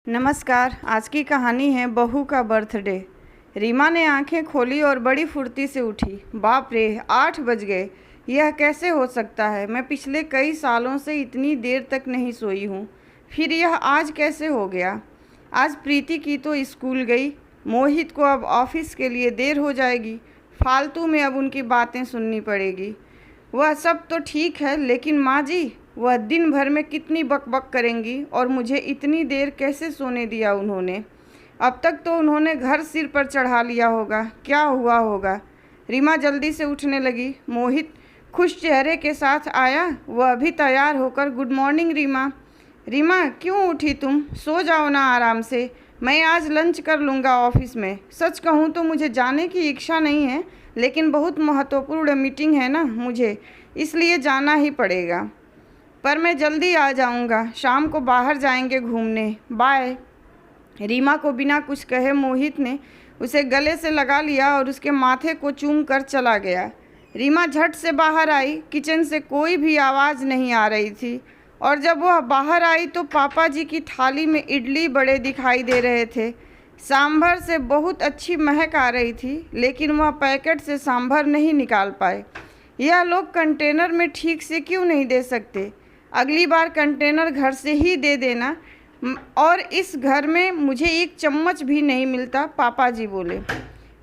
नमस्कार। आज की कहानी है बहू का बर्थडे। रीमा ने आंखें खोली और बड़ी फुर्ती से उठी। बाप रे, 8 बज गए। यह कैसे हो सकता है? मैं पिछले कई सालों से इतनी देर तक नहीं सोई हूँ, फिर यह आज कैसे हो गया? आज प्रीति की तो स्कूल गई, मोहित को अब ऑफिस के लिए देर हो जाएगी। फालतू में अब उनकी बातें सुननी पड़ेगी। वह सब तो ठीक है, लेकिन माँ जी, वह दिन भर में कितनी बकबक करेंगी और मुझे इतनी देर कैसे सोने दिया उन्होंने? अब तक तो उन्होंने घर सिर पर चढ़ा लिया होगा। क्या हुआ होगा? रीमा जल्दी से उठने लगी। मोहित खुश चेहरे के साथ आया। वह अभी तैयार होकर, गुड मॉर्निंग रीमा। रीमा, क्यों उठी तुम? सो जाओ ना आराम से। मैं आज लंच कर लूँगा ऑफिस में। सच कहूँ तो मुझे जाने की इच्छा नहीं है, लेकिन बहुत महत्वपूर्ण मीटिंग है ना मुझे, इसलिए जाना ही पड़ेगा। पर मैं जल्दी आ जाऊंगा। शाम को बाहर जाएंगे घूमने। बाय। रीमा को बिना कुछ कहे मोहित ने उसे गले से लगा लिया और उसके माथे को चूम कर चला गया। रीमा झट से बाहर आई। किचन से कोई भी आवाज़ नहीं आ रही थी, और जब वह बाहर आई तो पापा जी की थाली में इडली बड़े दिखाई दे रहे थे। सांभर से बहुत अच्छी महक आ रही थी, लेकिन वह पैकेट से सांभर नहीं निकाल पाए। यह लोग कंटेनर में ठीक से क्यों नहीं दे सकते? अगली बार कंटेनर घर से ही दे देना। और इस घर में मुझे एक चम्मच भी नहीं मिलता। पापा जी बोले।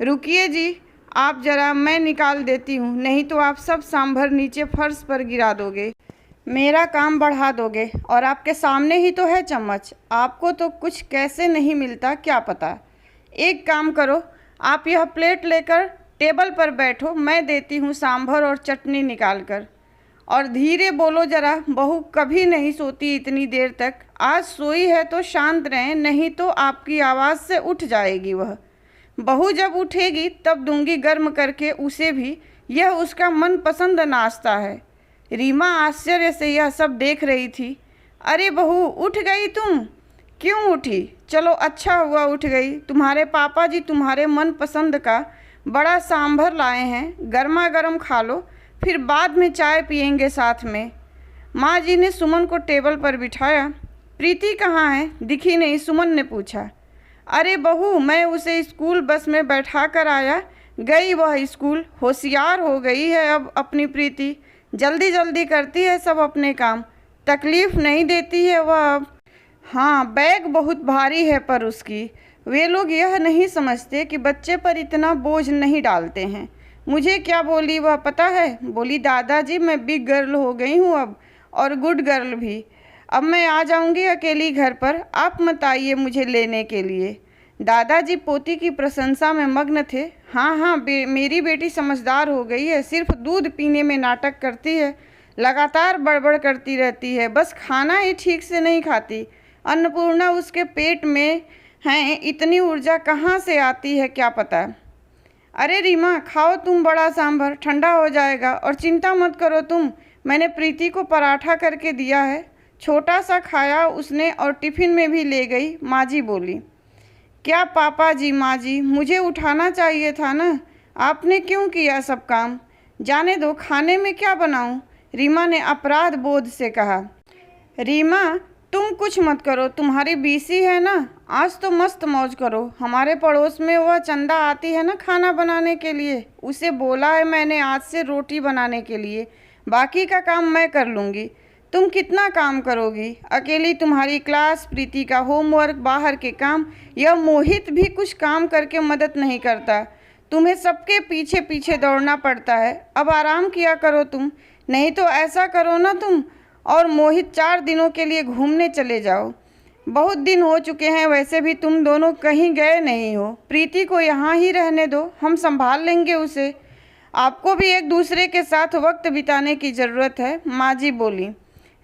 रुकिए जी, आप ज़रा, मैं निकाल देती हूँ, नहीं तो आप सब सांभर नीचे फर्श पर गिरा दोगे, मेरा काम बढ़ा दोगे। और आपके सामने ही तो है चम्मच। आपको तो कुछ कैसे नहीं मिलता क्या पता। एक काम करो, आप यह प्लेट लेकर टेबल पर बैठो, मैं देती हूँ सांभर और चटनी निकाल कर। और धीरे बोलो ज़रा, बहू कभी नहीं सोती इतनी देर तक। आज सोई है तो शांत रहें, नहीं तो आपकी आवाज़ से उठ जाएगी वह। बहू जब उठेगी तब दूंगी गर्म करके उसे भी। यह उसका मनपसंद नाश्ता है। रीमा आश्चर्य से यह सब देख रही थी। अरे बहू, उठ गई तुम? क्यों उठी? चलो अच्छा हुआ उठ गई। तुम्हारे पापा जी तुम्हारे मनपसंद का बड़ा सांभर लाए हैं, गर्मा गर्म खा लो, फिर बाद में चाय पियेंगे साथ में। माँ जी ने सुमन को टेबल पर बिठाया। प्रीति कहाँ है? दिखी नहीं, सुमन ने पूछा। अरे बहू, मैं उसे स्कूल बस में बैठा कर आया। गई वह स्कूल। होशियार हो गई है अब अपनी प्रीति, जल्दी जल्दी करती है सब अपने काम, तकलीफ़ नहीं देती है वह अब। हाँ, बैग बहुत भारी है पर उसकी। वे लोग यह नहीं समझते कि बच्चे पर इतना बोझ नहीं डालते हैं। मुझे क्या बोली वह पता है? बोली, दादाजी मैं बिग गर्ल हो गई हूँ अब, और गुड गर्ल भी। अब मैं आ जाऊँगी अकेली घर पर, आप मत आइए मुझे लेने के लिए। दादाजी पोती की प्रशंसा में मग्न थे। हाँ हाँ, मेरी बेटी समझदार हो गई है, सिर्फ दूध पीने में नाटक करती है, लगातार बड़बड़ करती रहती है, बस खाना ही ठीक से नहीं खाती। अन्नपूर्णा उसके पेट में हैं, इतनी ऊर्जा कहाँ से आती है क्या पता। अरे रीमा, खाओ तुम बड़ा सांभर, ठंडा हो जाएगा। और चिंता मत करो तुम, मैंने प्रीति को पराठा करके दिया है। छोटा सा खाया उसने और टिफ़िन में भी ले गई, माँ जी बोली। क्या पापा जी, माँ जी, मुझे उठाना चाहिए था ना, आपने क्यों किया सब काम? जाने दो, खाने में क्या बनाऊँ? रीमा ने अपराध बोध से कहा। रीमा, तुम कुछ मत करो, तुम्हारी बीसी है ना, आज तो मस्त मौज करो। हमारे पड़ोस में वह चंदा आती है ना खाना बनाने के लिए, उसे बोला है मैंने आज से रोटी बनाने के लिए, बाकी का काम मैं कर लूँगी। तुम कितना काम करोगी अकेली? तुम्हारी क्लास, प्रीति का होमवर्क, बाहर के काम। यह मोहित भी कुछ काम करके मदद नहीं करता, तुम्हें सबके पीछे पीछे दौड़ना पड़ता है। अब आराम किया करो तुम, नहीं तो ऐसा करो ना तुम और मोहित 4 दिनों के लिए घूमने चले जाओ। बहुत दिन हो चुके हैं, वैसे भी तुम दोनों कहीं गए नहीं हो। प्रीति को यहाँ ही रहने दो, हम संभाल लेंगे उसे। आपको भी एक दूसरे के साथ वक्त बिताने की ज़रूरत है, माँ जी बोली।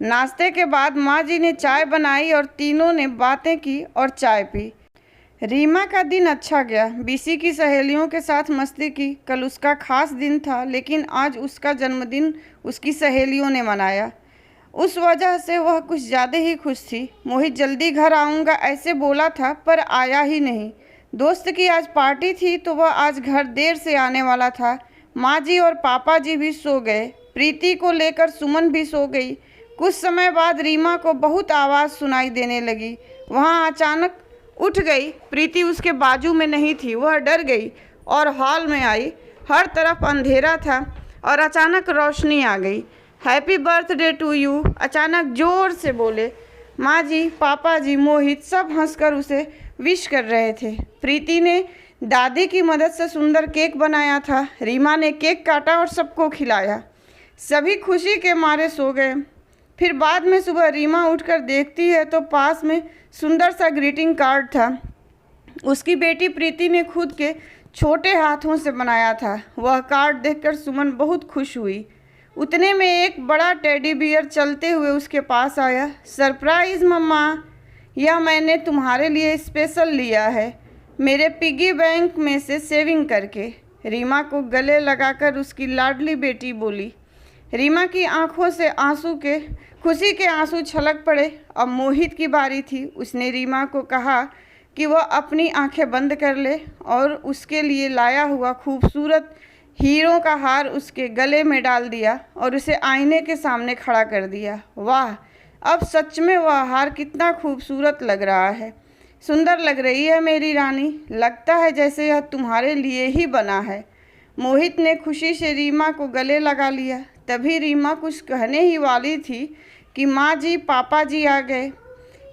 नाश्ते के बाद माँ जी ने चाय बनाई और तीनों ने बातें की और चाय पी। रीमा का दिन अच्छा गया। बीसी की सहेलियों के साथ मस्ती की। कल उसका खास दिन था, लेकिन आज उसका जन्मदिन उसकी सहेलियों ने मनाया। उस वजह से वह कुछ ज़्यादा ही खुश थी। मोहित जल्दी घर आऊँगा ऐसे बोला था, पर आया ही नहीं। दोस्त की आज पार्टी थी तो वह आज घर देर से आने वाला था। माँ जी और पापा जी भी सो गए। प्रीति को लेकर सुमन भी सो गई। कुछ समय बाद रीमा को बहुत आवाज़ सुनाई देने लगी। वहाँ अचानक उठ गई। प्रीति उसके बाजू में नहीं थी। वह डर गई और हॉल में आई। हर तरफ अंधेरा था और अचानक रोशनी आ गई। हैप्पी बर्थडे टू यू, अचानक जोर से बोले। माँ जी, पापा जी, मोहित सब हंसकर उसे विश कर रहे थे। प्रीति ने दादी की मदद से सुंदर केक बनाया था। रीमा ने केक काटा और सबको खिलाया। सभी खुशी के मारे सो गए। फिर बाद में सुबह रीमा उठकर देखती है तो पास में सुंदर सा ग्रीटिंग कार्ड था। उसकी बेटी प्रीति ने खुद के छोटे हाथों से बनाया था। वह कार्ड देखकर सुमन बहुत खुश हुई। उतने में एक बड़ा टेडी बियर चलते हुए उसके पास आया। सरप्राइज़ मम्मा, यह मैंने तुम्हारे लिए स्पेशल लिया है, मेरे पिगी बैंक में से सेविंग करके। रीमा को गले लगाकर उसकी लाडली बेटी बोली। रीमा की आंखों से खुशी के आंसू छलक पड़े। अब मोहित की बारी थी। उसने रीमा को कहा कि वह अपनी आंखें बंद कर ले और उसके लिए लाया हुआ खूबसूरत हीरों का हार उसके गले में डाल दिया और उसे आईने के सामने खड़ा कर दिया। वाह, अब सच में वह हार कितना खूबसूरत लग रहा है। सुंदर लग रही है मेरी रानी, लगता है जैसे यह तुम्हारे लिए ही बना है। मोहित ने खुशी से रीमा को गले लगा लिया। तभी रीमा कुछ कहने ही वाली थी कि माँ जी, पापा जी आ गए।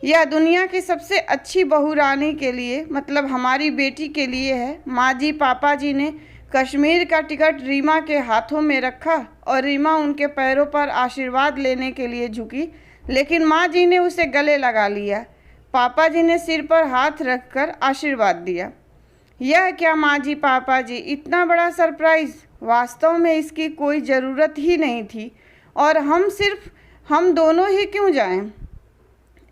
यह दुनिया की सबसे अच्छी बहू रानी के लिए, मतलब हमारी बेटी के लिए है। माँ जी, पापा जी ने कश्मीर का टिकट रीमा के हाथों में रखा और रीमा उनके पैरों पर आशीर्वाद लेने के लिए झुकी, लेकिन माँ जी ने उसे गले लगा लिया। पापा जी ने सिर पर हाथ रखकर आशीर्वाद दिया। यह क्या माँ जी, पापा जी, इतना बड़ा सरप्राइज़! वास्तव में इसकी कोई ज़रूरत ही नहीं थी और हम दोनों ही क्यों जाएं?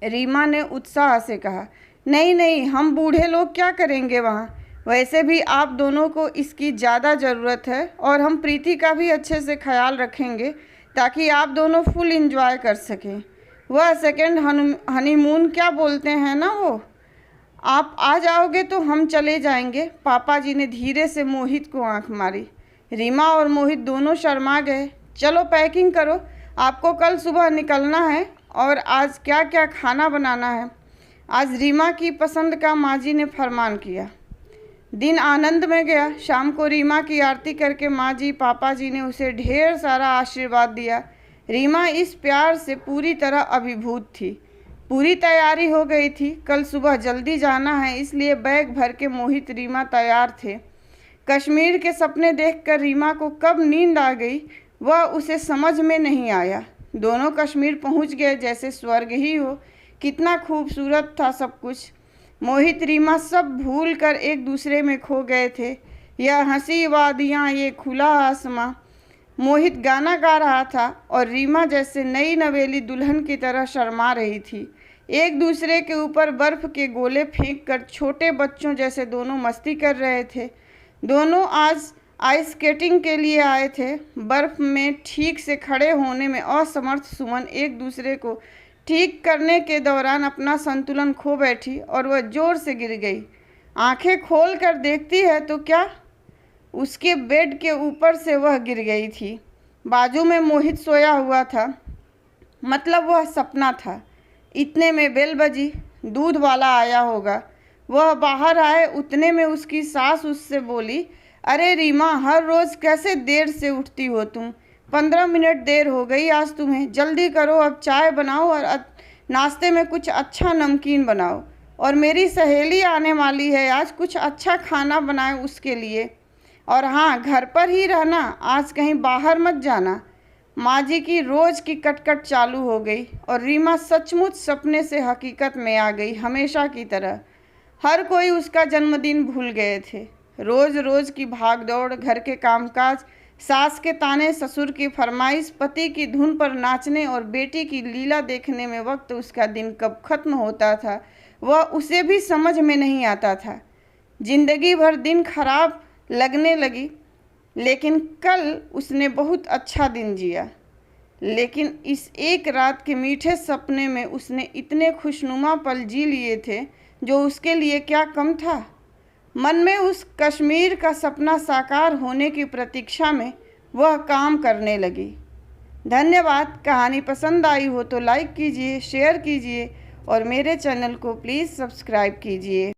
रीमा ने उत्साह से कहा। नहीं नहीं, हम बूढ़े लोग क्या करेंगे वहाँ? वैसे भी आप दोनों को इसकी ज़्यादा ज़रूरत है और हम प्रीति का भी अच्छे से ख्याल रखेंगे ताकि आप दोनों फुल एंजॉय कर सकें। वह सेकंड हनीमून क्या बोलते हैं ना, वो आप आ जाओगे तो हम चले जाएंगे। पापा जी ने धीरे से मोहित को आंख मारी। रीमा और मोहित दोनों शर्मा गए। चलो पैकिंग करो, आपको कल सुबह निकलना है। और आज क्या क्या खाना बनाना है? आज रीमा की पसंद का माँ जी ने फरमान किया। दिन आनंद में गया। शाम को रीमा की आरती करके माँ जी, पापा जी ने उसे ढेर सारा आशीर्वाद दिया। रीमा इस प्यार से पूरी तरह अभिभूत थी। पूरी तैयारी हो गई थी। कल सुबह जल्दी जाना है, इसलिए बैग भर के मोहित रीमा तैयार थे। कश्मीर के सपने देखकर रीमा को कब नींद आ गई वह उसे समझ में नहीं आया। दोनों कश्मीर पहुंच गए जैसे स्वर्ग ही हो। कितना खूबसूरत था सब कुछ। मोहित रीमा सब भूल कर एक दूसरे में खो गए थे। यह हंसी वादियाँ, ये खुला आसमां। मोहित गाना गा रहा था और रीमा जैसे नई नवेली दुल्हन की तरह शर्मा रही थी। एक दूसरे के ऊपर बर्फ़ के गोले फेंक कर छोटे बच्चों जैसे दोनों मस्ती कर रहे थे। दोनों आज आइस स्केटिंग के लिए आए थे। बर्फ़ में ठीक से खड़े होने में असमर्थ सुमन एक दूसरे को ठीक करने के दौरान अपना संतुलन खो बैठी और वह ज़ोर से गिर गई। आंखें खोल कर देखती है तो क्या, उसके बेड के ऊपर से वह गिर गई थी। बाजू में मोहित सोया हुआ था, मतलब वह सपना था। इतने में बेल बजी। दूध वाला आया होगा। वह बाहर आए। उतने में उसकी सास उससे बोली, अरे रीमा, हर रोज़ कैसे देर से उठती हो तुम? 15 मिनट देर हो गई आज तुम्हें। जल्दी करो, अब चाय बनाओ और नाश्ते में कुछ अच्छा नमकीन बनाओ। और मेरी सहेली आने वाली है, आज कुछ अच्छा खाना बनाए उसके लिए। और हाँ, घर पर ही रहना, आज कहीं बाहर मत जाना। माँ जी की रोज़ की कटकट चालू हो गई और रीमा सचमुच सपने से हकीकत में आ गई। हमेशा की तरह हर कोई उसका जन्मदिन भूल गए थे। रोज़ रोज़ की भागदौड़, घर के कामकाज, सास के ताने, ससुर की फरमाइश, पति की धुन पर नाचने और बेटी की लीला देखने में वक्त उसका दिन कब खत्म होता था वह उसे भी समझ में नहीं आता था। जिंदगी भर दिन खराब लगने लगी, लेकिन कल उसने बहुत अच्छा दिन जिया। लेकिन इस एक रात के मीठे सपने में उसने इतने खुशनुमा पल जी लिए थे जो उसके लिए क्या कम था। मन में उस कश्मीर का सपना साकार होने की प्रतीक्षा में वह काम करने लगी। धन्यवाद। कहानी पसंद आई हो तो लाइक कीजिए, शेयर कीजिए और मेरे चैनल को प्लीज़ सब्सक्राइब कीजिए।